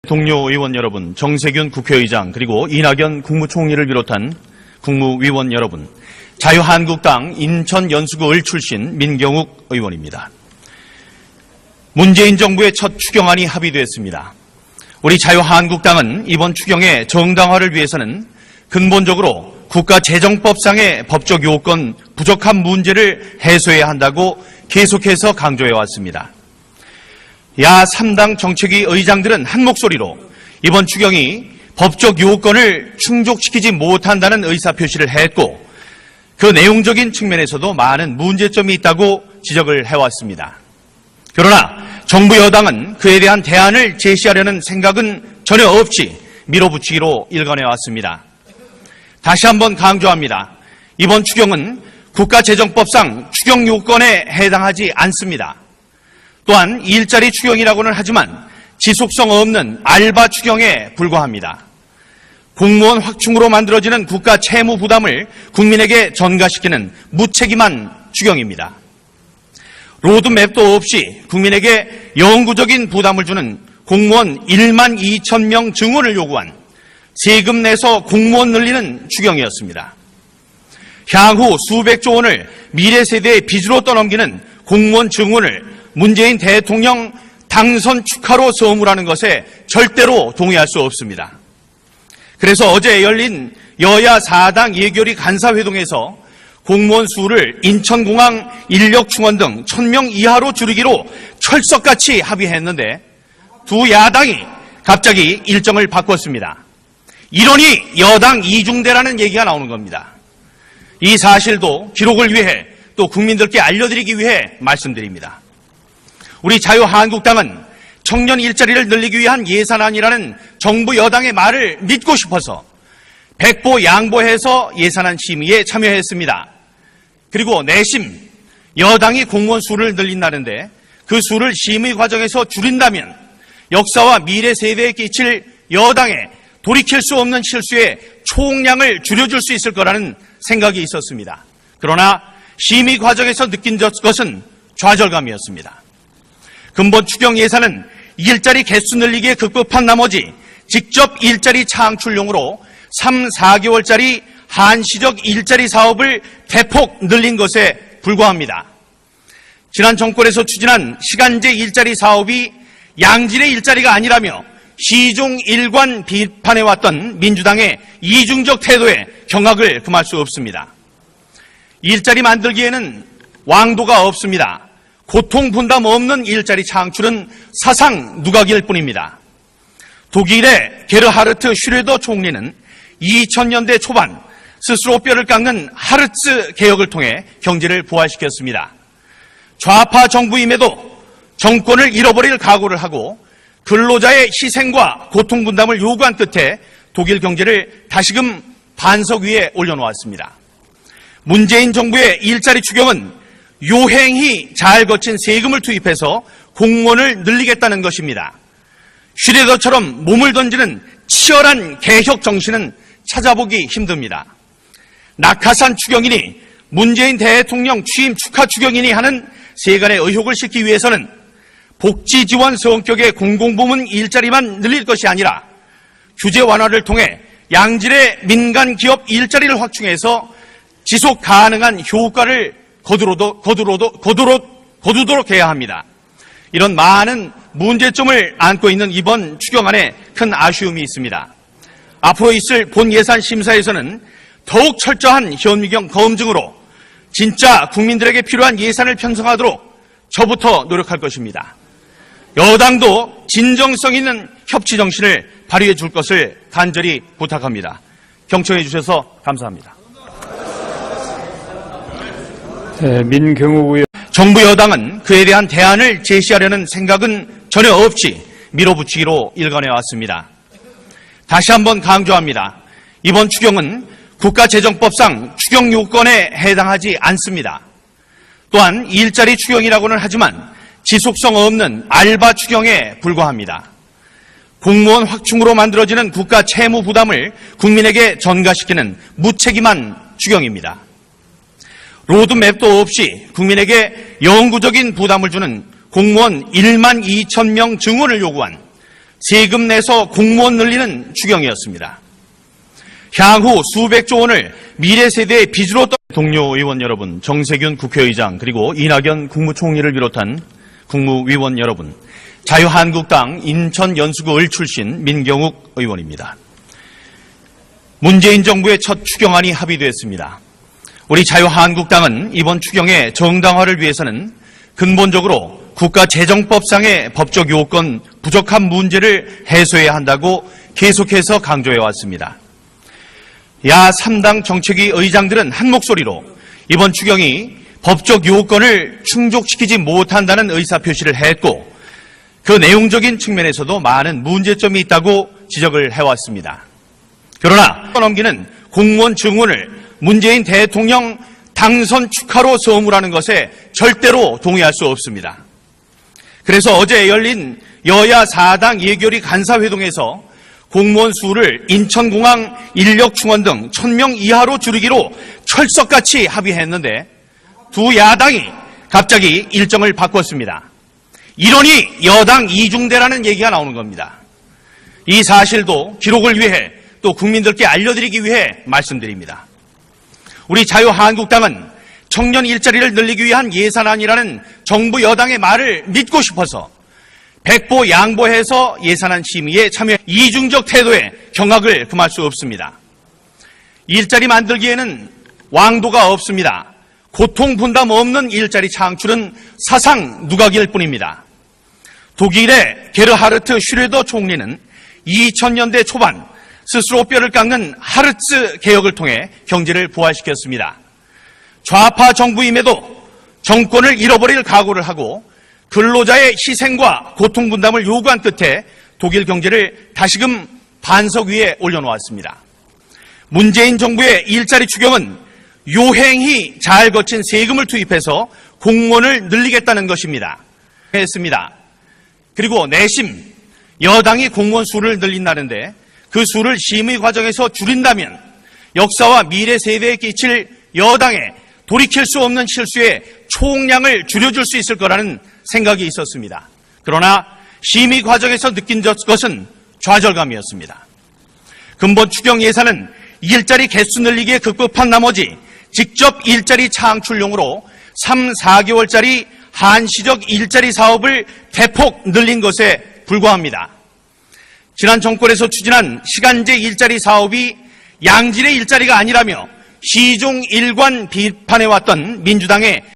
동료 의원 여러분, 정세균 국회의장 그리고 이낙연 국무총리를 비롯한 국무위원 여러분, 자유한국당 인천 연수구 을 출신 민경욱 의원입니다. 문재인 정부의 첫 추경안이 합의됐습니다. 우리 자유한국당은 이번 추경의 정당화를 위해서는 근본적으로 국가재정법상의 법적 요건 부족한 문제를 해소해야 한다고 계속해서 강조해왔습니다. 야 3당 정책위 의장들은 한 목소리로 이번 추경이 법적 요건을 충족시키지 못한다는 의사표시를 했고, 그 내용적인 측면에서도 많은 문제점이 있다고 지적을 해왔습니다. 그러나 정부 여당은 그에 대한 대안을 제시하려는 생각은 전혀 없이 밀어붙이기로 일관해왔습니다. 다시 한번 강조합니다. 이번 추경은 국가재정법상 추경 요건에 해당하지 않습니다. 또한 일자리 추경이라고는 하지만 지속성 없는 알바 추경에 불과합니다. 공무원 확충으로 만들어지는 국가 채무 부담을 국민에게 전가시키는 무책임한 추경입니다. 로드맵도 없이 국민에게 영구적인 부담을 주는 공무원 1만 2천 명 증원을 요구한 세금 내서 공무원 늘리는 추경이었습니다. 향후 수백조 원을 미래 세대의 빚으로 떠넘기는 공무원 증원을 문재인 대통령 당선 축하로 선물하는 것에 절대로 동의할 수 없습니다. 그래서 어제 열린 여야 4당 예결위 간사회동에서 공무원 수를 인천공항 인력 충원 등 1000명 이하로 줄이기로 철석같이 합의했는데 두 야당이 갑자기 일정을 바꿨습니다. 이러니 여당 이중대라는 얘기가 나오는 겁니다. 이 사실도 기록을 위해 또 국민들께 알려드리기 위해 말씀드립니다. 우리 자유한국당은 청년 일자리를 늘리기 위한 예산안이라는 정부 여당의 말을 믿고 싶어서 백보 양보해서 예산안 심의에 참여했습니다. 그리고 내심 여당이 공무원 수를 늘린다는데 그 수를 심의 과정에서 줄인다면 역사와 미래 세대에 끼칠 여당의 돌이킬 수 없는 실수의 총량을 줄여줄 수 있을 거라는 생각이 있었습니다. 그러나 심의 과정에서 느낀 것은 좌절감이었습니다. 근본 추경 예산은 일자리 개수 늘리기에 급급한 나머지 직접 일자리 창출용으로 3, 4개월짜리 한시적 일자리 사업을 대폭 늘린 것에 불과합니다. 지난 정권에서 추진한 시간제 일자리 사업이 양질의 일자리가 아니라며 시종 일관 비판해왔던 민주당의 이중적 태도에 경악을 금할 수 없습니다. 일자리 만들기에는 왕도가 없습니다. 고통 분담 없는 일자리 창출은 사상 누각일 뿐입니다. 독일의 게르하르트 슈레더 총리는 2000년대 초반 스스로 뼈를 깎는 하르츠 개혁을 통해 경제를 부활시켰습니다. 좌파 정부임에도 정권을 잃어버릴 각오를 하고 근로자의 희생과 고통 분담을 요구한 끝에 독일 경제를 다시금 반석 위에 올려놓았습니다. 문재인 정부의 일자리 추경은 요행히 잘 거친 세금을 투입해서 공무원을 늘리겠다는 것입니다. 슈레더처럼 몸을 던지는 치열한 개혁 정신은 찾아보기 힘듭니다. 낙하산 추경이니 문재인 대통령 취임 축하 추경이니 하는 세간의 의혹을 싣기 위해서는 복지 지원 성격의 공공부문 일자리만 늘릴 것이 아니라 규제 완화를 통해 양질의 민간 기업 일자리를 확충해서 지속 가능한 효과를 거두도록 해야 합니다. 이런 많은 문제점을 안고 있는 이번 추경안에 큰 아쉬움이 있습니다. 앞으로 있을 본 예산 심사에서는 더욱 철저한 현미경 검증으로 진짜 국민들에게 필요한 예산을 편성하도록 저부터 노력할 것입니다. 여당도 진정성 있는 협치 정신을 발휘해 줄 것을 간절히 부탁합니다. 경청해 주셔서 감사합니다. 민경욱 의원. 정부 여당은 그에 대한 대안을 제시하려는 생각은 전혀 없이 밀어붙이기로 일관해왔습니다. 다시 한번 강조합니다. 이번 추경은 국가재정법상 추경 요건에 해당하지 않습니다. 또한 일자리 추경이라고는 하지만 지속성 없는 알바 추경에 불과합니다. 공무원 확충으로 만들어지는 국가 채무 부담을 국민에게 전가시키는 무책임한 추경입니다. 로드맵도 없이 국민에게 영구적인 부담을 주는 공무원 1만 2천 명 증원을 요구한 세금 내서 공무원 늘리는 추경이었습니다. 향후 수백조 원을 미래 세대의 빚으로 동료 의원 여러분, 정세균 국회의장, 그리고 이낙연 국무총리를 비롯한 국무위원 여러분, 자유한국당 인천 연수구 을 출신 민경욱 의원입니다. 문재인 정부의 첫 추경안이 합의됐습니다. 우리 자유한국당은 이번 추경의 정당화를 위해서는 근본적으로 국가재정법상의 법적 요건 부족한 문제를 해소해야 한다고 계속해서 강조해 왔습니다. 야 3당 정책위 의장들은 한 목소리로 이번 추경이 법적 요건을 충족시키지 못한다는 의사표시를 했고, 그 내용적인 측면에서도 많은 문제점이 있다고 지적을 해왔습니다. 그러나 넘기는 공무원 증원을 문재인 대통령 당선 축하로 선물하는 것에 절대로 동의할 수 없습니다. 그래서 어제 열린 여야 4당 예결위 간사회동에서 공무원 수를 인천공항 인력 충원 등 1000명 이하로 줄이기로 철석같이 합의했는데 두 야당이 갑자기 일정을 바꿨습니다. 이러니 여당 이중대라는 얘기가 나오는 겁니다. 이 사실도 기록을 위해 또 국민들께 알려드리기 위해 말씀드립니다. 우리 자유한국당은 청년 일자리를 늘리기 위한 예산안이라는 정부 여당의 말을 믿고 싶어서 백보 양보해서 예산안 심의에 참여 이중적 태도에 경악을 금할 수 없습니다. 일자리 만들기에는 왕도가 없습니다. 고통 분담 없는 일자리 창출은 사상 누각일 뿐입니다. 독일의 게르하르트 슈레더 총리는 2000년대 초반 스스로 뼈를 깎는 하르츠 개혁을 통해 경제를 부활시켰습니다. 좌파 정부임에도 정권을 잃어버릴 각오를 하고 근로자의 희생과 고통 분담을 요구한 끝에 독일 경제를 다시금 반석 위에 올려놓았습니다. 문재인 정부의 일자리 추경은 요행히 잘 거친 세금을 투입해서 공무원을 늘리겠다는 것입니다. 했습니다. 그리고 내심 여당이 공무원 수를 늘린다는데 그 수를 심의 과정에서 줄인다면 역사와 미래 세대에 끼칠 여당의 돌이킬 수 없는 실수의 총량을 줄여줄 수 있을 거라는 생각이 있었습니다. 그러나 심의 과정에서 느낀 것은 좌절감이었습니다. 근본 추경 예산은 일자리 개수 늘리기에 급급한 나머지 직접 일자리 창출용으로 3, 4개월짜리 한시적 일자리 사업을 대폭 늘린 것에 불과합니다. 지난 정권에서 추진한 시간제 일자리 사업이 양질의 일자리가 아니라며 시종 일관 비판해왔던 민주당의